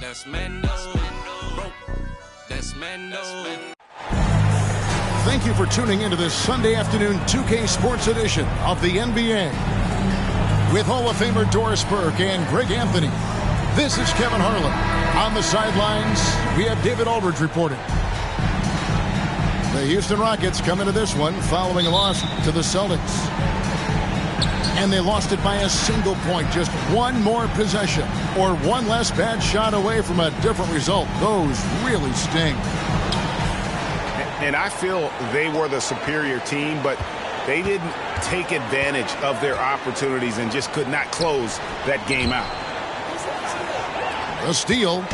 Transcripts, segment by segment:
That's Mando. That's Mando. Thank you for tuning into this Sunday afternoon 2K Sports edition of the NBA. With Hall of Famer Doris Burke and Greg Anthony, this is Kevin Harlan. On the sidelines, we have David Aldridge reporting. The Houston Rockets come into this one following a loss to the Celtics. And they lost it by a single point. Just one more possession or one less bad shot away from a different result. Those really sting. And I feel they were the superior team, but they didn't take advantage of their opportunities and just could not close that game out. The steal.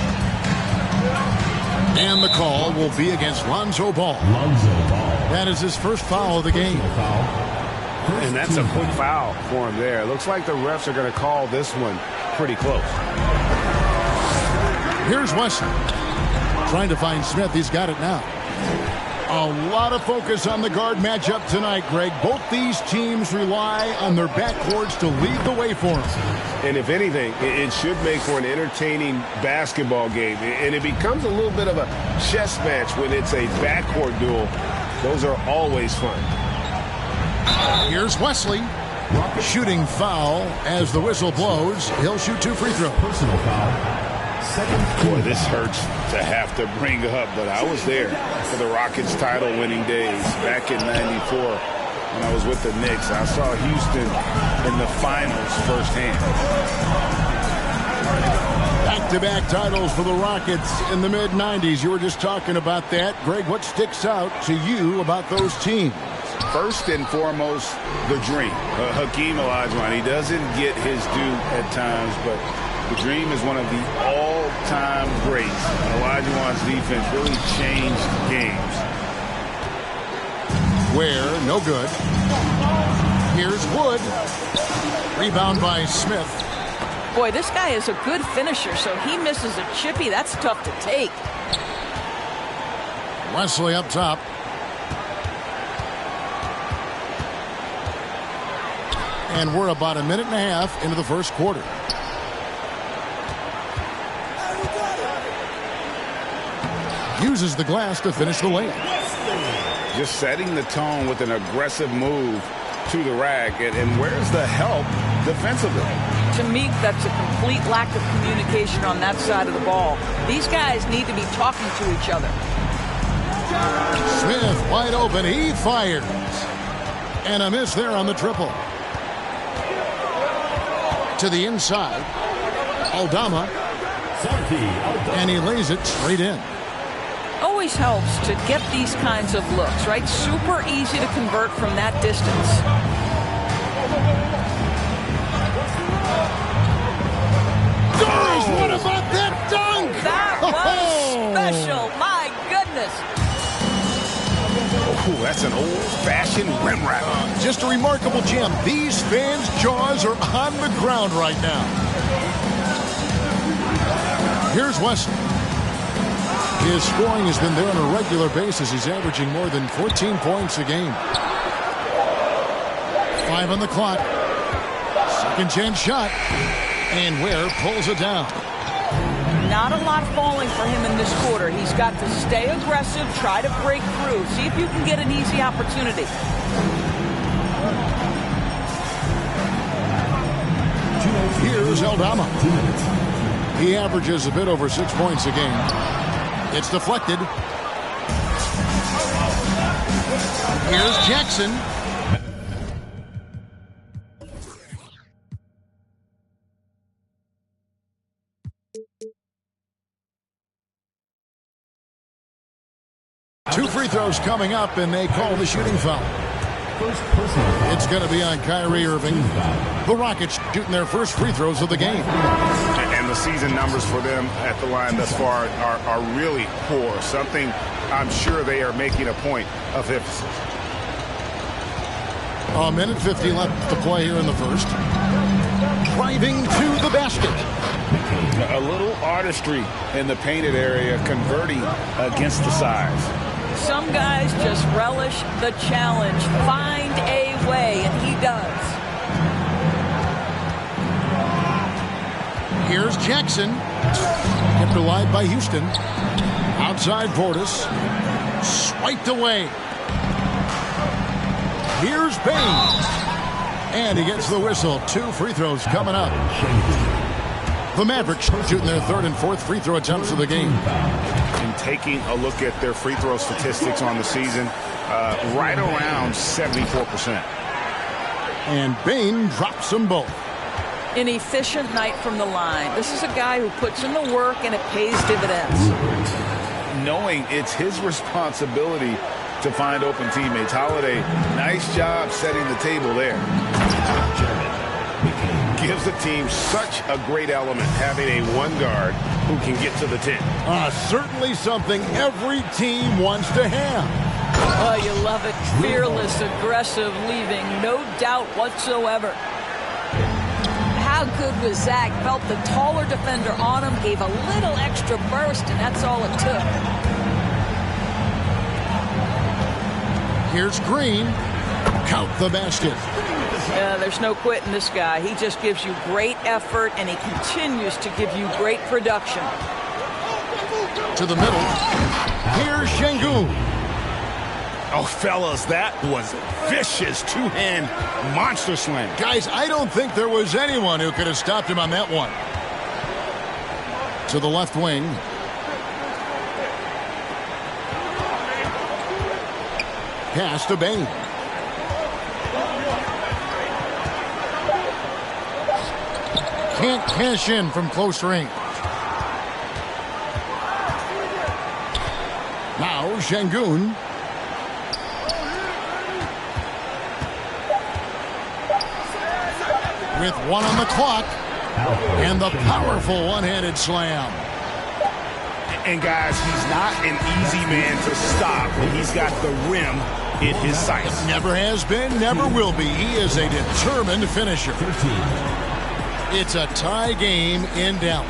And the call will be against Lonzo Ball. That is his first foul of the game. And that's a quick foul for him there. It looks like the refs are going to call this one pretty close. Here's Wesley. Trying to find Smith. He's got it now. A lot of focus on the guard matchup tonight, Greg. Both these teams rely on their backcourts to lead the way for them. And if anything, it should make for an entertaining basketball game. And it becomes a little bit of a chess match when it's a backcourt duel. Those are always fun. Here's Wesley. Shooting foul as the whistle blows. He'll shoot 2 free throws. Personal foul. Boy, this hurts to have to bring up, but I was there for the Rockets title-winning days back in '94 when I was with the Knicks. I saw Houston in the finals firsthand. Back-to-back titles for the Rockets in the mid-'90s. You were just talking about that. Greg, what sticks out to you about those teams? First and foremost, the dream. Hakeem Olajuwon, he doesn't get his due at times, but the Dream is one of the all-time greats. Olajuwon's defense really changed games. Ware, no good. Here's Wood. Rebound by Smith. Boy, this guy is a good finisher, so he misses a chippy. That's tough to take. Wesley up top. And we're about a minute and a half into the first quarter. Uses the glass to finish the layup. Just setting the tone with an aggressive move to the rack. And where's the help defensively? To me, that's a complete lack of communication on that side of the ball. These guys need to be talking to each other. Smith wide open. He fires. And a miss there on the triple. To the inside. Aldama. And he lays it straight in. Always helps to get these kinds of looks, right? Super easy to convert from that distance. Doris, what about that dunk? That was special. My goodness. Oh, that's an old-fashioned rim wrap. Just a remarkable jam. These fans' jaws are on the ground right now. Here's Wesley. His scoring has been there on a regular basis. He's averaging more than 14 points a game. 5 on the clock. Second chance shot. And Ware pulls it down. Not a lot falling for him in this quarter. He's got to stay aggressive, try to break through. See if you can get an easy opportunity. Here's Aldama. He averages a bit over 6 points a game. It's deflected. Here's Jackson. Two free throws coming up, and they call the shooting foul. It's going to be on Kyrie Irving. The Rockets shooting their first free throws of the game. And the season numbers for them at the line thus far are really poor. Something I'm sure they are making a point of emphasis. A minute 50 left to play here in the first. Driving to the basket. A little artistry in the painted area, converting against the size. Some guys just relish the challenge. Find a way, and he does. Here's Jackson. neutralized by Houston. Outside Portis. Swiped away. Here's Bain. And he gets the whistle. 2 free throws coming up. The Mavericks shooting their 3rd and 4th free throw attempts of the game. And taking a look at their free throw statistics on the season, right around 74%. And Bain drops them both. An efficient night from the line. This is a guy who puts in the work and it pays dividends. Knowing it's his responsibility to find open teammates. Holiday, nice job setting the table there. Gives the team such a great element having a one guard who can get to the 10. Certainly something every team wants to have. Oh, you love it. Fearless, aggressive, leaving no doubt whatsoever. How good was Zach? Felt the taller defender on him, gave a little extra burst, and that's all it took. Here's Green. Count the basket. There's no quitting this guy. He just gives you great effort, and he continues to give you great production. To the middle. Here's Şengün. Oh, fellas, that was vicious two-hand monster slam. Guys, I don't think there was anyone who could have stopped him on that one. To the left wing. Pass to Bain. Can't cash in from close range. Now Şengün. With 1 on the clock. And the powerful one-handed slam. And guys, he's not an easy man to stop when he's got the rim in his sights. Never has been, never will be. He is a determined finisher. It's a tie game in Dallas.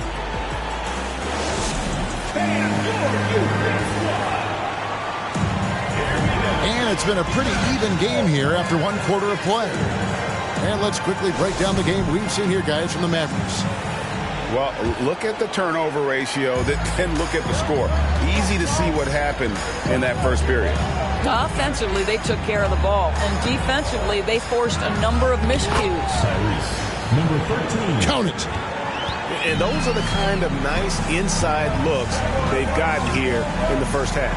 And it's been a pretty even game here after 1 quarter of play. And let's quickly break down the game we've seen here, guys, from the Mavericks. Well, look at the turnover ratio, then look at the score. Easy to see what happened in that first period. Offensively, they took care of the ball. And defensively, they forced a number of miscues. Number 13. Count it. And those are the kind of nice inside looks they've gotten here in the first half.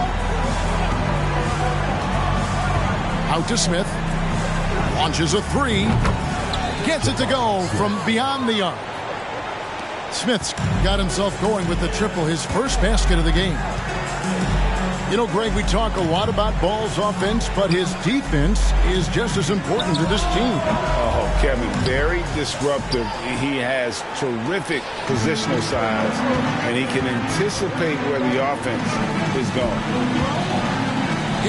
Out to Smith. Launches a 3. Gets it to go from beyond the arc. Smith's got himself going with the triple, his first basket of the game. You know, Greg, we talk a lot about Ball's offense, but his defense is just as important to this team. Oh, Kevin, very disruptive. He has terrific positional size, and he can anticipate where the offense is going.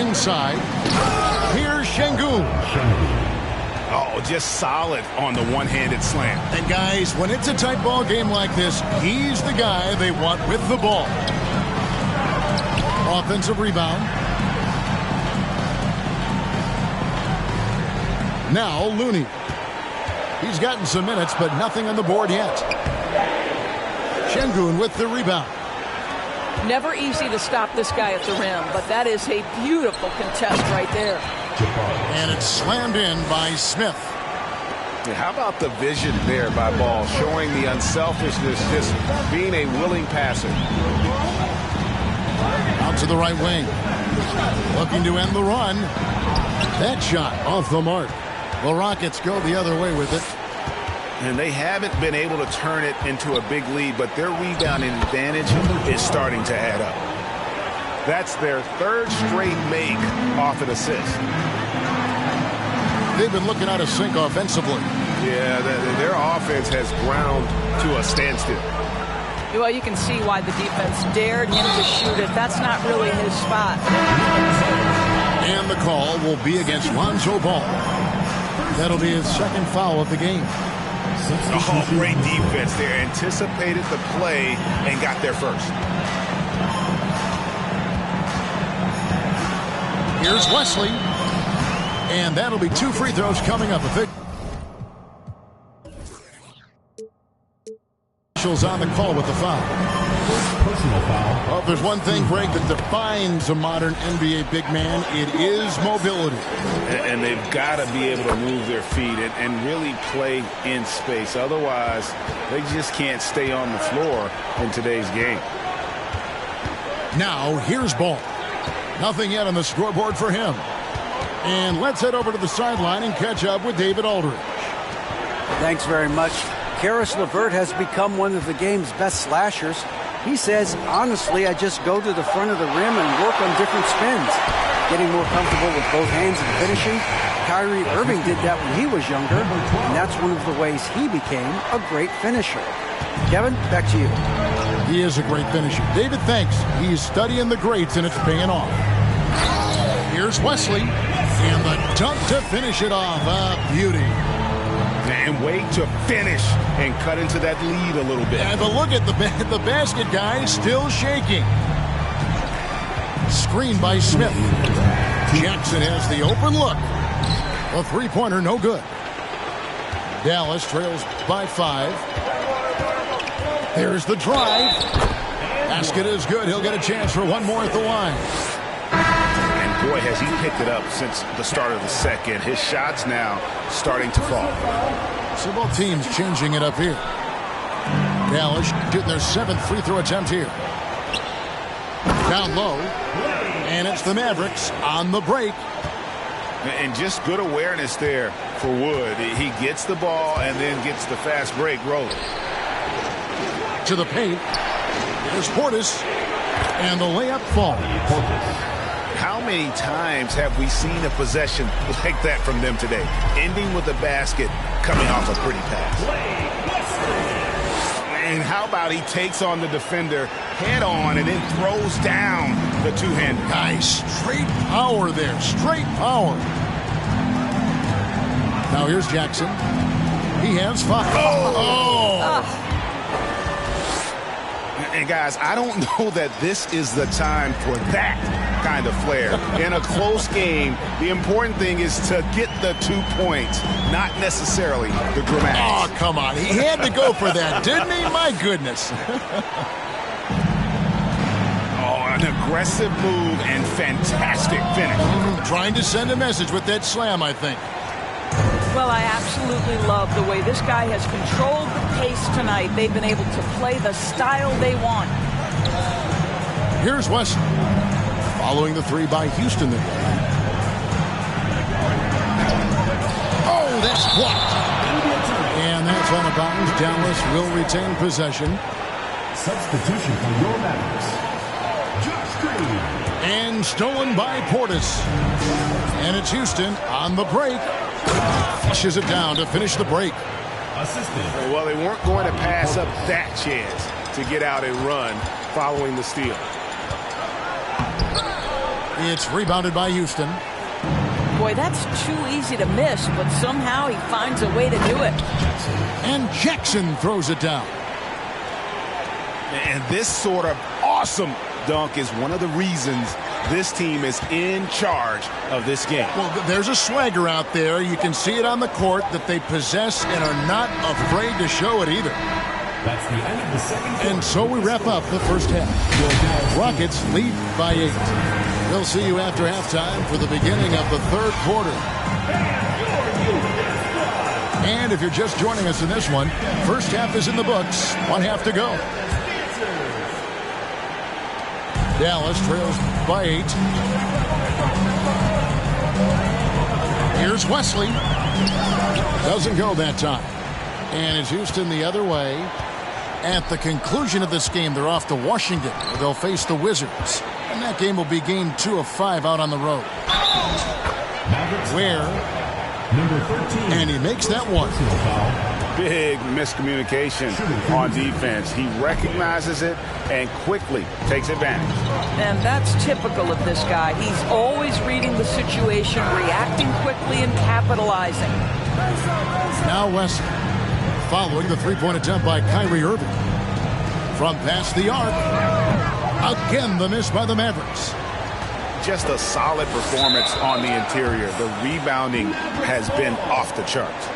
Inside, here's Şengün. Oh, just solid on the one-handed slam. And guys, when it's a tight ball game like this, he's the guy they want with the ball. Offensive rebound. Now Looney. He's gotten some minutes, but nothing on the board yet. Şengün with the rebound. Never easy to stop this guy at the rim, but that is a beautiful contest right there. And it's slammed in by Smith. Yeah, how about the vision there by Ball, showing the unselfishness, just being a willing passer. Out to the right wing. Looking to end the run. That shot off the mark. The Rockets go the other way with it. And they haven't been able to turn it into a big lead, but their rebounding advantage is starting to add up. That's their 3rd straight make off an assist. They've been looking out of sync offensively. Yeah, their offense has ground to a standstill. Well, you can see why the defense dared him to shoot it. That's not really his spot. And the call will be against Lonzo Ball. That'll be his 2nd foul of the game. Oh, great defense there. Anticipated the play and got there first. Here's Wesley. And that'll be 2 free throws coming up. Officials on the call with the foul. Personal foul. Well, if there's one thing, Greg, that defines a modern NBA big man, it is mobility. And they've got to be able to move their feet and really play in space. Otherwise, they just can't stay on the floor in today's game. Now, here's Ball. Nothing yet on the scoreboard for him. And let's head over to the sideline and catch up with David Aldridge. Thanks very much. Karis LeVert has become one of the game's best slashers. He says, honestly, I just go to the front of the rim and work on different spins. Getting more comfortable with both hands and finishing. Kyrie Irving did that when he was younger, and that's one of the ways he became a great finisher. Kevin, back to you. He is a great finisher. David, thanks. He's studying the greats, and it's paying off. Here's Wesley, and the dunk to finish it off. A beauty. And wait to finish and cut into that lead a little bit. And but look at the basket guy still shaking. Screen by Smith. Jackson has the open look. A three-pointer, no good. Dallas trails by 5. There's the drive. Basket is good. He'll get a chance for one more at the line. And boy, has he picked it up since the start of the second. His shots now starting to fall. So both teams changing it up here. Dallas getting their 7th free throw attempt here. Down low. And it's the Mavericks on the break. And just good awareness there for Wood. He gets the ball and then gets the fast break rolling. To the paint. There's Portis. And the layup falls. How many times have we seen a possession like that from them today? Ending with a basket, coming off a pretty pass. And how about he takes on the defender head on and then throws down the two-hander. Nice. Straight power there. Straight power. Now here's Jackson. He has 5. Oh! And guys, I don't know that this is the time for that kind of flair. In a close game, the important thing is to get the 2 points, not necessarily the dramatics. Oh, come on. He had to go for that, didn't he? My goodness. Oh, an aggressive move and fantastic finish. Trying to send a message with that slam, I think. Well, I absolutely love the way this guy has controlled the pace tonight. They've been able to play the style they want. Here's Wesley. Following the 3 by Houston. Oh, that's blocked. And that's on a bounce. Dallas will retain possession. Substitution for your Mavericks. Josh Green. And stolen by Portis. And it's Houston on the break. Flushes it down to finish the break. Assistant. Well, they weren't going to pass up that chance to get out and run following the steal. It's rebounded by Houston. Boy, that's too easy to miss, but somehow he finds a way to do it. And Jackson throws it down. And this sort of awesome dunk is one of the reasons this team is in charge of this game. Well, there's a swagger out there. You can see it on the court that they possess and are not afraid to show it either. That's the end of the second quarter. And so we wrap up the first half. Rockets lead by 8. We'll see you after halftime for the beginning of the third quarter. And if you're just joining us in this one, first half is in the books. 1 half to go. Dallas trails by 8. Here's Wesley. Doesn't go that time. And it's Houston the other way. At the conclusion of this game, they're off to Washington, where they'll face the Wizards. And that game will be game 2 of 5 out on the road. Where? Number 13. And he makes that one. Big miscommunication on defense. He recognizes it and quickly takes advantage. And that's typical of this guy. He's always reading the situation, reacting quickly, and capitalizing. Now Wesley, following the three-point attempt by Kyrie Irving. From past the arc. Again, the miss by the Mavericks. Just a solid performance on the interior. The rebounding has been off the charts.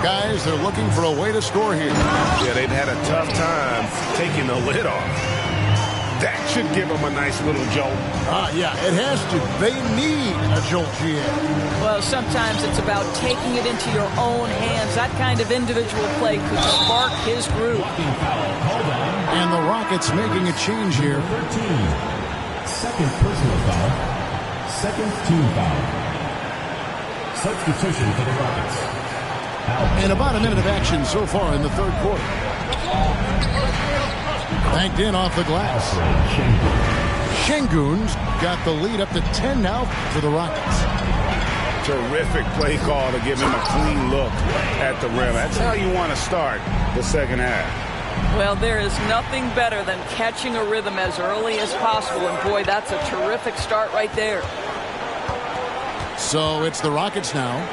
guys, they're looking for a way to score here. Yeah, they've had a tough time taking the lid off. That should give them a nice little jolt. Yeah, it has to. They need a jolt, GA. Well, sometimes it's about taking it into your own hands. That kind of individual play could spark his groove. And the Rockets making a change here. 13. Second personal foul. Second team foul. Substitution for the Rockets. And about a minute of action so far in the third quarter. Banked in off the glass. Şengün's got the lead up to 10 now for the Rockets. Terrific play call to give him a clean look at the rim. That's how you want to start the second half. Well, there is nothing better than catching a rhythm as early as possible. And, boy, that's a terrific start right there. So it's the Rockets now,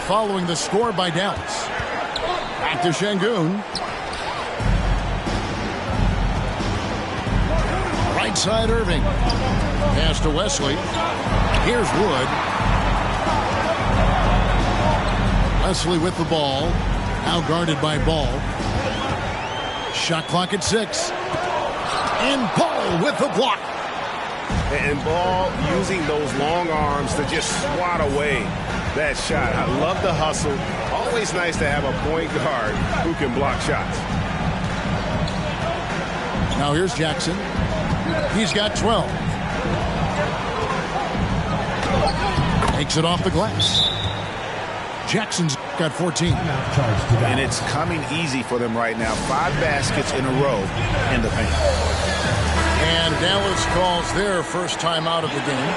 following the score by Dallas. Back to Şengün. Right side Irving. Pass to Wesley. Here's Wood. Wesley with the ball. Now guarded by Ball. Shot clock at 6. And Ball with the block. And Ball using those long arms to just swat away that shot. I love the hustle. Always nice to have a point guard who can block shots. Now here's Jackson. He's got 12. Takes it off the glass. Jackson's got 14. And it's coming easy for them right now. 5 baskets in a row in the paint. And Dallas calls their first time out of the game.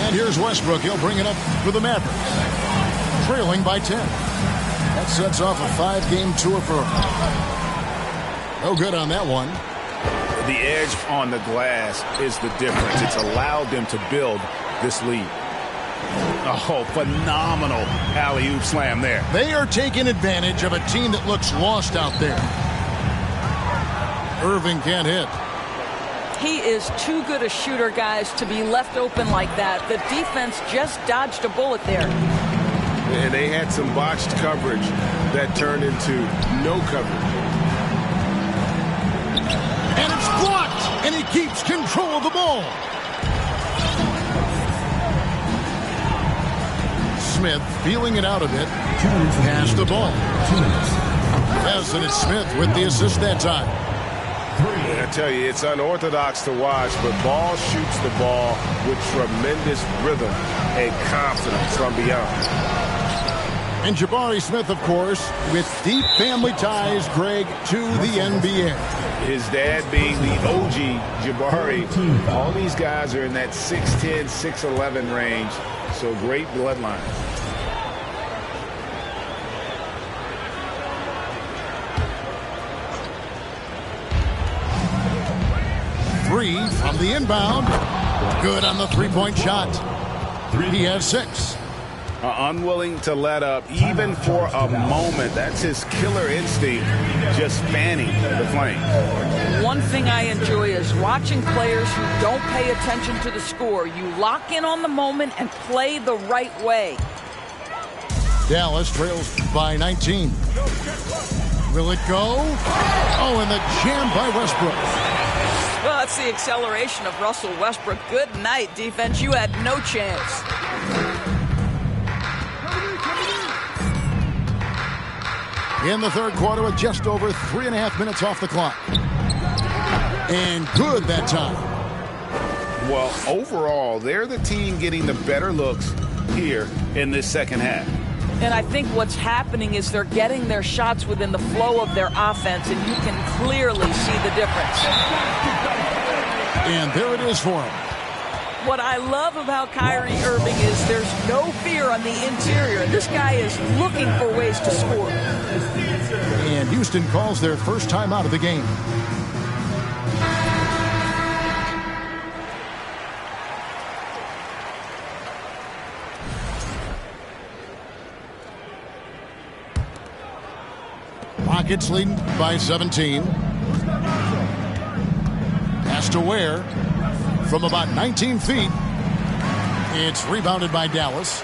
And here's Westbrook. He'll bring it up for the Mavericks. Trailing by 10. That sets off a 5-game tour for him. No good on that one. The edge on the glass is the difference. It's allowed them to build this lead. Oh, phenomenal alley-oop slam there. They are taking advantage of a team that looks lost out there. Irving can't hit. He is too good a shooter, guys, to be left open like that. The defense just dodged a bullet there. And they had some botched coverage that turned into no coverage. And it's blocked, and he keeps control of the ball. Smith feeling it out a bit. Pass the ball. Yes, and it's Smith with the assist that time. I tell you, it's unorthodox to watch, but Ball shoots the ball with tremendous rhythm and confidence from beyond. And Jabari Smith, of course, with deep family ties, Greg, to the NBA. His dad being the OG Jabari. All these guys are in that 6'10", 6'11" range. So great bloodline. Three from the inbound. Good on the three-point shot. He has 6. Unwilling to let up, even for a moment. That's his killer instinct, just fanning the flame. One thing I enjoy is watching players who don't pay attention to the score. You lock in on the moment and play the right way. Dallas trails by 19. Will it go? Oh, and the jam by Westbrook. Well, that's the acceleration of Russell Westbrook. Good night, defense. You had no chance. In the third quarter with just over 3.5 minutes off the clock. And good that time. Well, overall, they're the team getting the better looks here in this second half. And I think what's happening is they're getting their shots within the flow of their offense, and you can clearly see the difference. And there it is for him. What I love about Kyrie Irving is there's no fear on the interior. This guy is looking for ways to score. And Houston calls their first time out of the game. Rockets leading by 17. Pass to Ware from about 19 feet. It's rebounded by Dallas.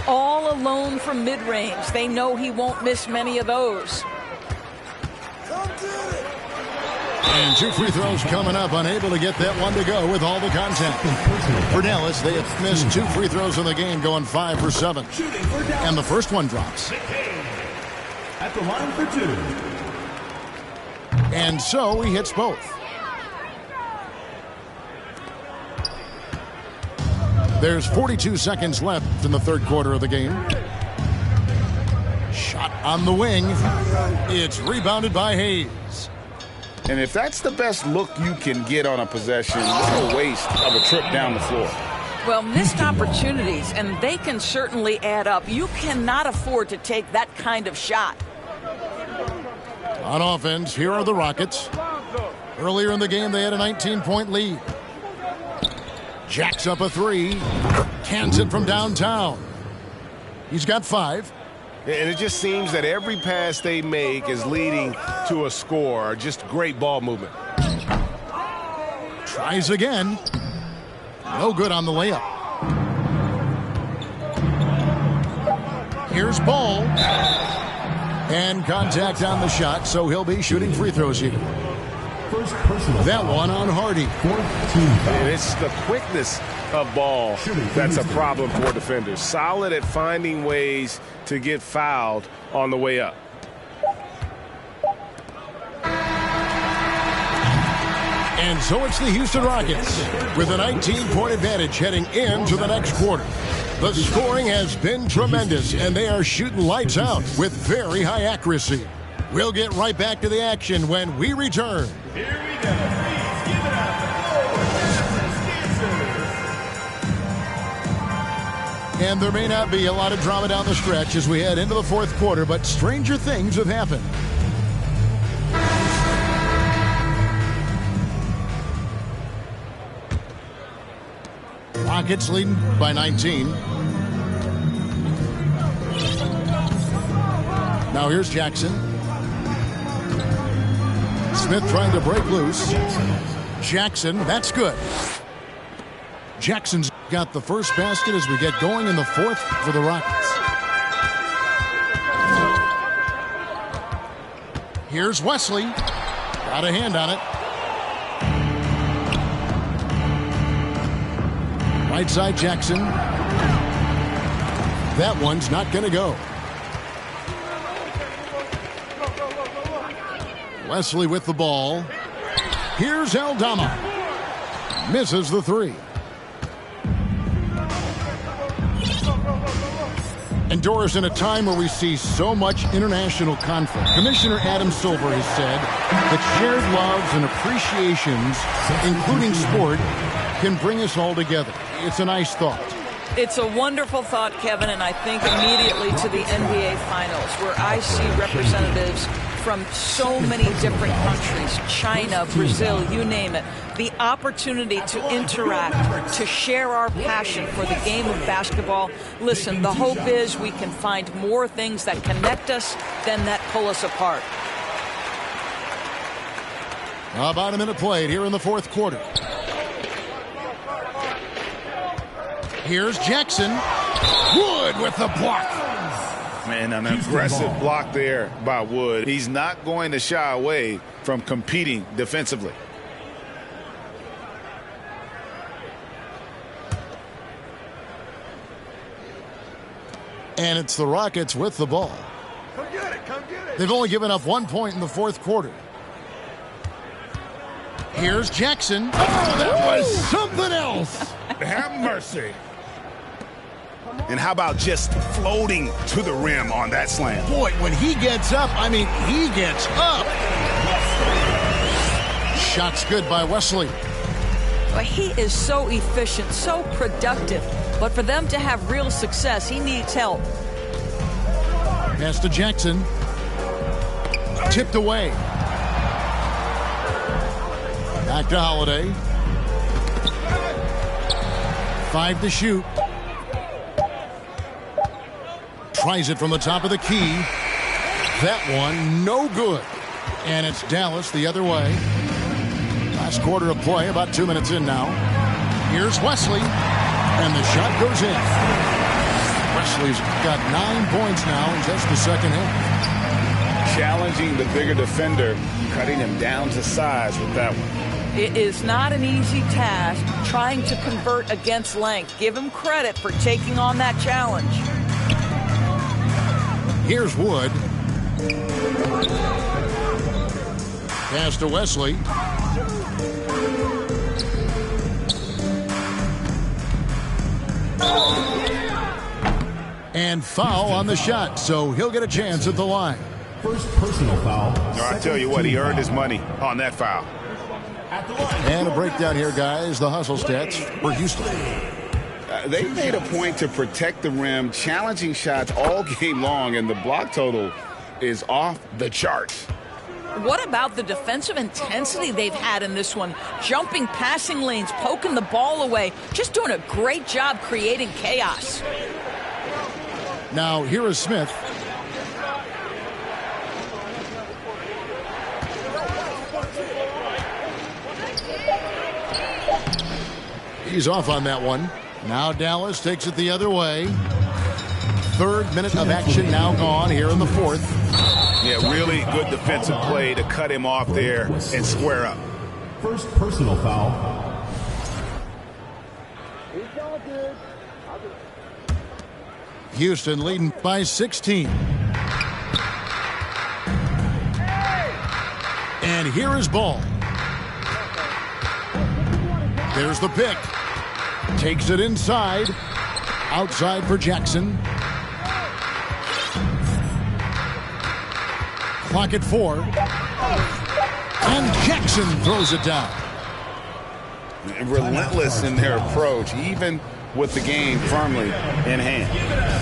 All alone from mid-range. They know he won't miss many of those. And 2 free throws coming up, unable to get that one to go with all the contact. For Dallas, they have missed 2 free throws in the game, going 5 for 7. And the first one drops. At the line for 2. And so he hits both. There's 42 seconds left in the third quarter of the game. Shot on the wing. It's rebounded by Hayes. And if that's the best look you can get on a possession, what a waste of a trip down the floor. Well, missed opportunities, and they can certainly add up. You cannot afford to take that kind of shot. On offense, here are the Rockets. Earlier in the game, they had a 19-point lead. Jacks up a 3. Cans it from downtown. He's got 5. And it just seems that every pass they make is leading to a score. Just great ball movement. Tries again. No good on the layup. Here's Ball. And contact on the shot, so he'll be shooting free throws here. First personal. That one on Hardy. 4th team foul. And it's the quickness of Ball that's a problem for defenders. Solid at finding ways to get fouled on the way up. And so it's the Houston Rockets with a 19-point advantage heading into the next quarter. The scoring has been tremendous, and they are shooting lights out with very high accuracy. We'll get right back to the action when we return. Here we go. Please give it up for And there may not be a lot of drama down the stretch as we head into the fourth quarter, but stranger things have happened. Rockets leading by 19. Now here's Jackson. Smith trying to break loose. Jackson, that's good. Jackson's got the first basket as we get going in the fourth for the Rockets. Here's Wesley. Got a hand on it. Right side Jackson. That one's not going to go. Wesley with the ball. Here's Aldama. Misses the 3. And Doris, in a time where we see so much international conflict, Commissioner Adam Silver has said that shared loves and appreciations, including sport, can bring us all together. It's a nice thought. It's a wonderful thought, Kevin, and I think immediately to the NBA Finals, where I see representatives from so many different countries, China, Brazil, you name it. The opportunity to interact, to share our passion for the game of basketball. Listen, the hope is we can find more things that connect us than that pull us apart. About a minute played here in the fourth quarter. Here's Jackson. Wood with the block. Man, an aggressive block there by Wood. He's not going to shy away from competing defensively. And it's the Rockets with the ball. Come get it, come get it. They've only given up 1 point in the fourth quarter. Here's Jackson. Oh, that was something else. Have mercy. And how about just floating to the rim on that slam? Boy, when he gets up, I mean, he gets up. Shot's good by Wesley. But he is so efficient, so productive. But for them to have real success, he needs help. Pass to Jackson. Tipped away. Back to Holiday. 5 to shoot. Tries it from the top of the key. That one, no good. And it's Dallas the other way. Last quarter of play, about 2 minutes in now. Here's Wesley. And the shot goes in. Wesley's got 9 points now in just the second half. Challenging the bigger defender, cutting him down to size with that one. It is not an easy task trying to convert against length. Give him credit for taking on that challenge. Here's Wood. Pass to Wesley. And foul on the shot, so he'll get a chance at the line. First personal foul. I tell you what, he earned his money on that foul. At the line. And a breakdown here, guys. The hustle stats for Houston. They made a point to protect the rim, challenging shots all game long, and the block total is off the charts. What about the defensive intensity they've had in this one? Jumping passing lanes, poking the ball away, just doing a great job creating chaos. Now, here is Smith. He's off on that one. Now Dallas takes it the other way. 3rd minute of action now gone here in the 4th. Yeah, really good defensive play to cut him off there and square up. First personal foul. Houston leading by 16. And here is Ball. There's the pick. Takes it inside. Outside for Jackson. Clock at 4. And Jackson throws it down. Relentless in their approach, even with the game firmly in hand.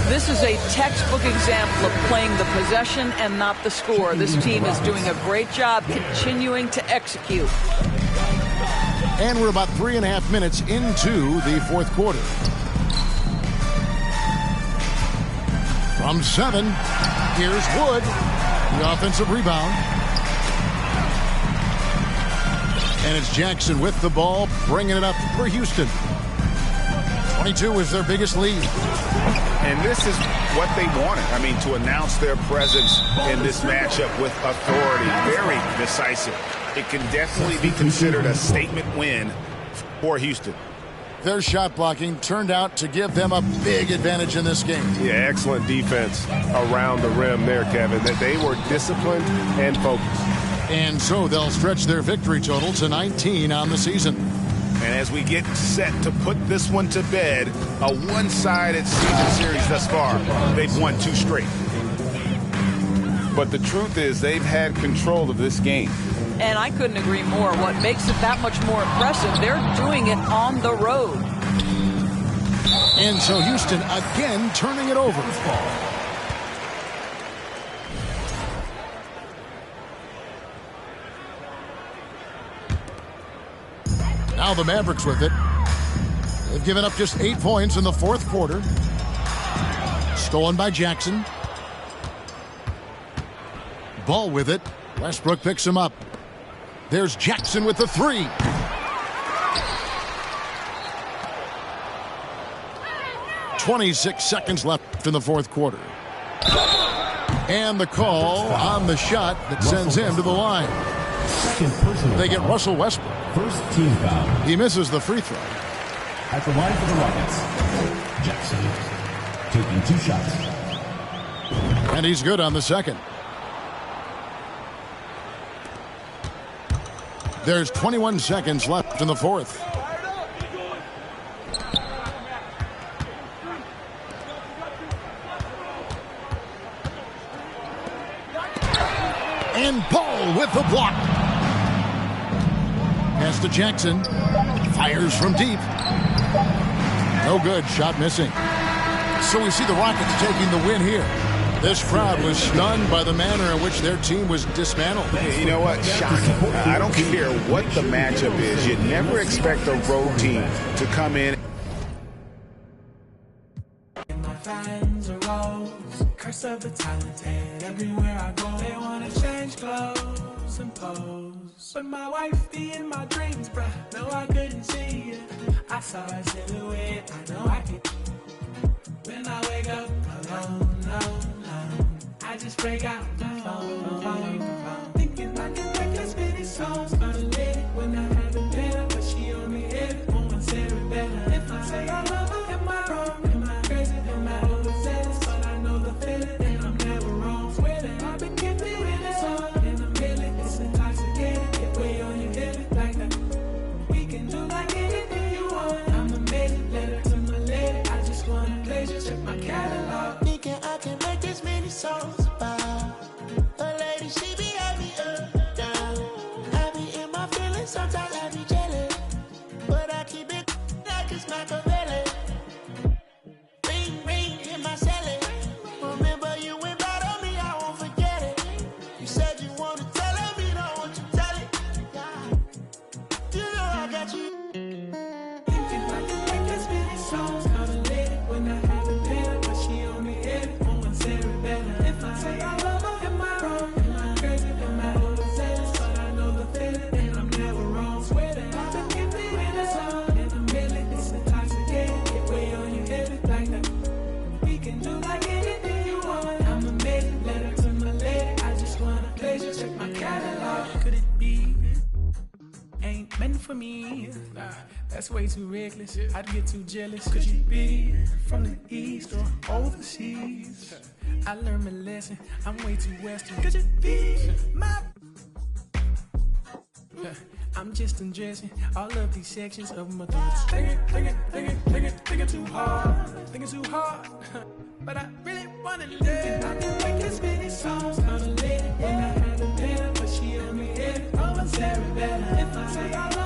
This is a textbook example of playing the possession and not the score. This team is doing a great job continuing to execute. And we're about 3.5 minutes into the 4th quarter. From 7, here's Wood. The offensive rebound. And it's Jackson with the ball, bringing it up for Houston. 22 is their biggest lead. And this is what they wanted. I mean, to announce their presence in this matchup with authority. Very decisive. It can definitely be considered a statement win for Houston. Their shot blocking turned out to give them a big advantage in this game. Yeah, excellent defense around the rim there, Kevin. That they were disciplined and focused. And so they'll stretch their victory total to 19 on the season. And as we get set to put this one to bed, a one-sided season series thus far, they've won 2 straight. But the truth is they've had control of this game. And I couldn't agree more. What makes it that much more impressive, they're doing it on the road. And so Houston again turning it over. Now the Mavericks with it. They've given up just 8 points in the 4th quarter. Stolen by Jackson. Ball with it. Westbrook picks him up. There's Jackson with the 3. "26 seconds left in the 4th quarter. And the call on the shot that sends him to the line. Second personal They get foul. Russell Westbrook. First team foul. He misses the free throw. At the line for the Rockets, Jackson taking 2 shots. And he's good on the second. There's 21 seconds left in the 4th. And Paul with the block. Pass to Jackson. Fires from deep. No good. Shot missing. So we see the Rockets taking the win here. This crowd was stunned by the manner in which their team was dismantled. You know what? Shocking. I don't care what the matchup is. You never expect a road team to come in. My fans arose, curse of the talented. Everywhere I go, they wanna change clothes and pose. But my wife be in my dreams, bruh. No, I couldn't see it. I saw a silhouette, I know I can. When I wake up alone, I just break out my phone. Thinking I can make as many songs about a lady when I haven't been her, but she on me every moment, said it better. If I say I love her, am I wrong? Am I crazy? Am I overzealous? But I know the feeling, and I'm never wrong. Swear that I've been gifted with a song in a million. It's intoxicating, get way on your head like that. We can do like anything you want. I'm amazing, letter to my lady. I just wanna pleasure, check my catalog. Thinking I can make this many songs about a lady, she be happy up, down. I be in my feelings, sometimes I be jealous, but I keep it like it's Machiavelli. Ring, ring, in my celly. Remember you went bad on me, I won't forget it. You said you want to tell me, don't want you tell it. You know I got you. Thinking I can make as many songs about a lady when I haven't been her, but she on me every moment, said it better. If I say I love her, am I wrong? Am I crazy? Am I overzealous? But I know the feeling, and I'm never wrong. Swear that I've been gifted with a song in a million. It's intoxicating, get way on your head like that. We can do like anything you want. I'm amazing, letter to my lady. I just wanna pleasure, check my catalog. Could it be? Ain't meant for me. Nah, that's way too reckless. I'd get too jealous. Could you be from the east or overseas? I learned my lesson. I'm way too western. Could you be my? I'm just undressing all of these sections of my thoughts. Thinking too hard. Thinking too hard. But I really wanna live. I can make as many songs about a lady when I haven't been her, but she on me every moment, Sarah better. If I say I